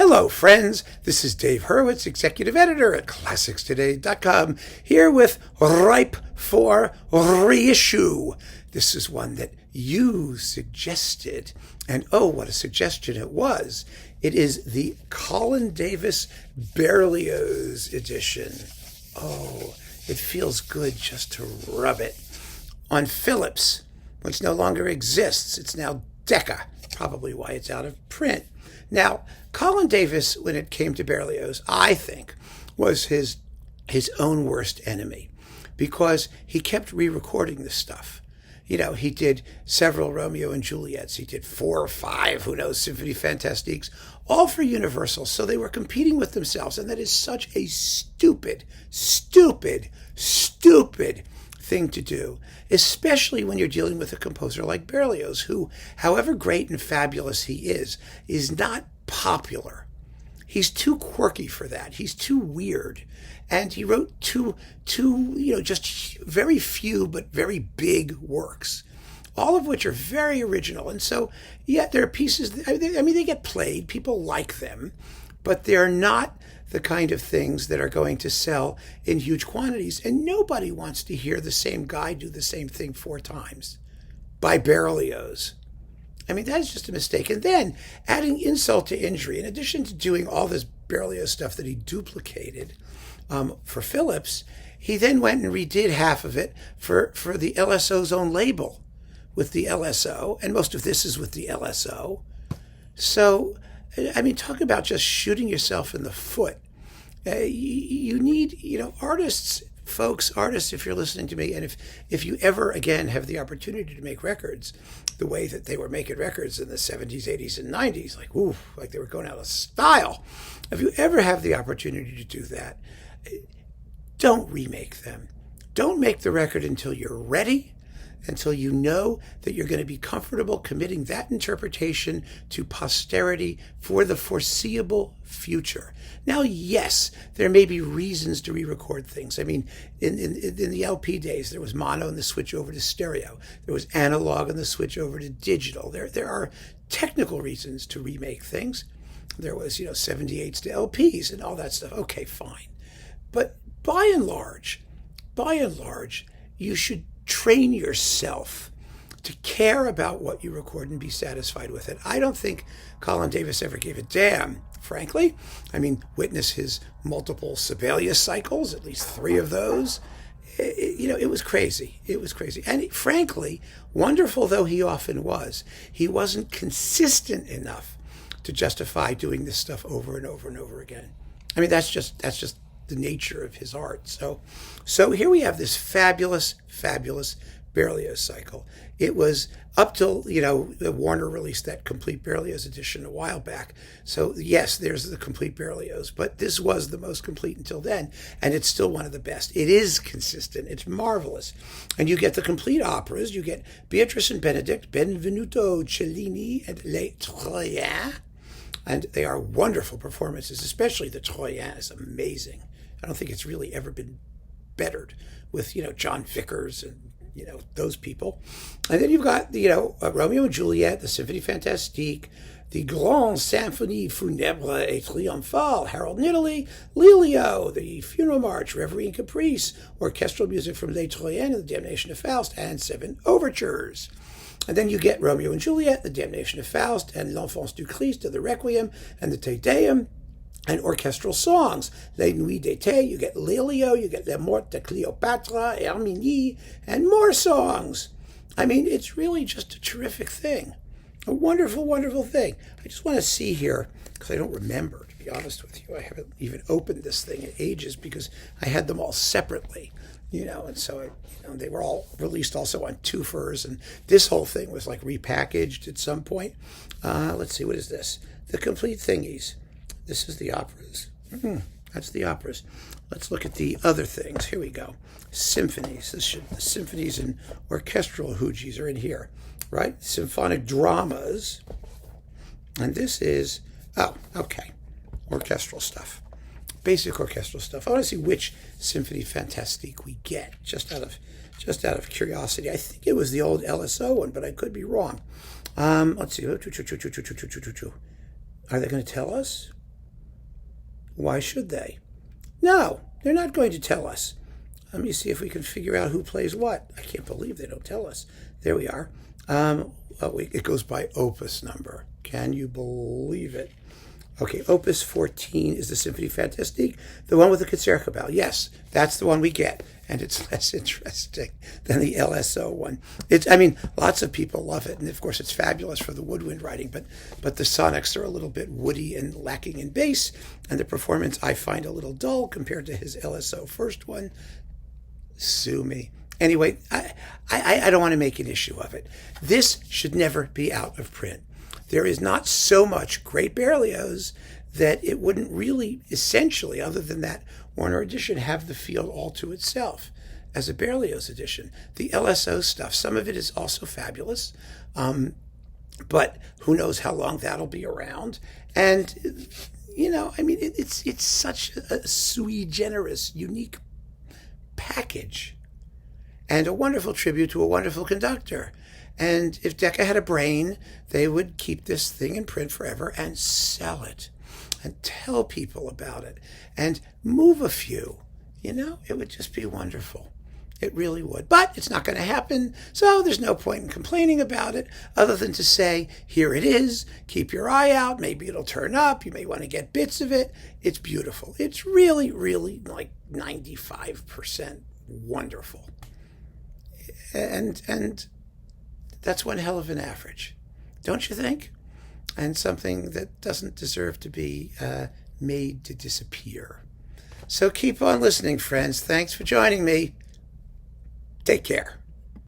Hello, friends. This is Dave Hurwitz, executive editor at ClassicsToday.com, here with Ripe for Reissue. This is one that you suggested, and oh, what a suggestion it was. It is the Colin Davis Berlioz edition. Oh, it feels good just to rub it on Philips, which no longer exists. It's now Decca, probably why it's out of print. Now, Colin Davis, when it came to Berlioz, I think, was his own worst enemy, because he kept re-recording this stuff. You know, he did several Romeo and Juliets. He did 4 or 5, who knows, Symphony Fantastiques, all for Universal. So they were competing with themselves. And that is such a stupid thing to do, especially when you're dealing with a composer like Berlioz, who, however great and fabulous he is not popular. He's too quirky for that. He's too weird. And he wrote two, just very few but very big works, all of which are very original. And so, yeah, there are pieces, they get played, people like them, but they're not the kind of things that are going to sell in huge quantities. And nobody wants to hear the same guy do the same thing 4 times by Berlioz. I mean, that is just a mistake. And then, adding insult to injury, in addition to doing all this Berlioz stuff that he duplicated for Philips, he then went and redid half of it for the LSO's own label with the LSO, and most of this is with the LSO. So, I mean, talk about just shooting yourself in the foot. You need, artists, if you're listening to me, and if you ever again have the opportunity to make records the way that they were making records in the 70s, 80s, and 90s, like they were going out of style. If you ever have the opportunity to do that, don't remake them. Don't make the record until you're ready, until you know that you're going to be comfortable committing that interpretation to posterity for the foreseeable future. Now, yes, there may be reasons to re-record things. I mean, in the LP days, there was mono and the switch over to stereo. There was analog and the switch over to digital. There are technical reasons to remake things. There was, 78s to LPs and all that stuff. Okay, fine. But by and large, you should train yourself to care about what you record and be satisfied with it. I don't think Colin Davis ever gave a damn, frankly. I mean, witness his multiple Sibelius cycles, at least 3 of those. It was crazy. It was crazy. And frankly, wonderful though he often was, he wasn't consistent enough to justify doing this stuff over and over and over again. I mean, that's just the nature of his art. So here we have this fabulous Berlioz cycle. It was up till, Warner released that complete Berlioz edition a while back. So yes, there's the complete Berlioz, but this was the most complete until then, and it's still one of the best. It is consistent. It's marvelous. And you get the complete operas. You get Beatrice and Benedict, Benvenuto Cellini, and Les Troyens, and they are wonderful performances, especially the Troyens is amazing. I don't think it's really ever been bettered with, John Vickers and, those people. And then you've got, Romeo and Juliet, the Symphony Fantastique, the Grande Symphonie Funèbre et Triomphale, Harold in Italy, Lelio, the Funeral March, Reverie and Caprice, orchestral music from Les Troyens and the Damnation of Faust, and 7 overtures. And then you get Romeo and Juliet, the Damnation of Faust, and L'Enfance du Christ, the Requiem, and the Te Deum, and orchestral songs. Les Nuits d'été, you get Lelio, you get La Mort de Cléopâtre, Herminie, and more songs. I mean, it's really just a terrific thing. A wonderful, wonderful thing. I just want to see here, because I don't remember, to be honest with you. I haven't even opened this thing in ages because I had them all separately, and so they were all released also on twofers, and this whole thing was like repackaged at some point. Let's see, what is this? The complete thingies. This is the operas. That's the operas. Let's look at the other things. Here we go. Symphonies. The symphonies and orchestral hoogies are in here, right? Symphonic dramas. And this is, orchestral stuff. Basic orchestral stuff. I want to see which Symphony Fantastique we get, just out of curiosity. I think it was the old LSO one, but I could be wrong. Let's see. Are they going to tell us? Why should they? No, they're not going to tell us. Let me see if we can figure out who plays what. I can't believe they don't tell us. There we are. It goes by opus number. Can you believe it? Okay, opus 14 is the Symphonie Fantastique, the one with the Concertgebouw. Yes, that's the one we get, and it's less interesting than the LSO one. Lots of people love it, and of course it's fabulous for the woodwind writing, but the sonics are a little bit woody and lacking in bass, and the performance I find a little dull compared to his LSO first one. Sue me. Anyway, I don't want to make an issue of it. This should never be out of print. There is not so much great Berlioz that it wouldn't really, essentially, other than that Warner edition, have the field all to itself as a Berlioz edition. The LSO stuff, some of it is also fabulous, but who knows how long that'll be around. And, it's such a sui generis, unique package and a wonderful tribute to a wonderful conductor. And if Decca had a brain, they would keep this thing in print forever and sell it and tell people about it and move a few. It would just be wonderful. It really would. But it's not going to happen, so there's no point in complaining about it other than to say, here it is, keep your eye out, maybe it'll turn up, you may want to get bits of it. It's beautiful. It's really, really like 95% wonderful. And that's one hell of an average, don't you think? And something that doesn't deserve to be made to disappear. So keep on listening, friends. Thanks for joining me. Take care.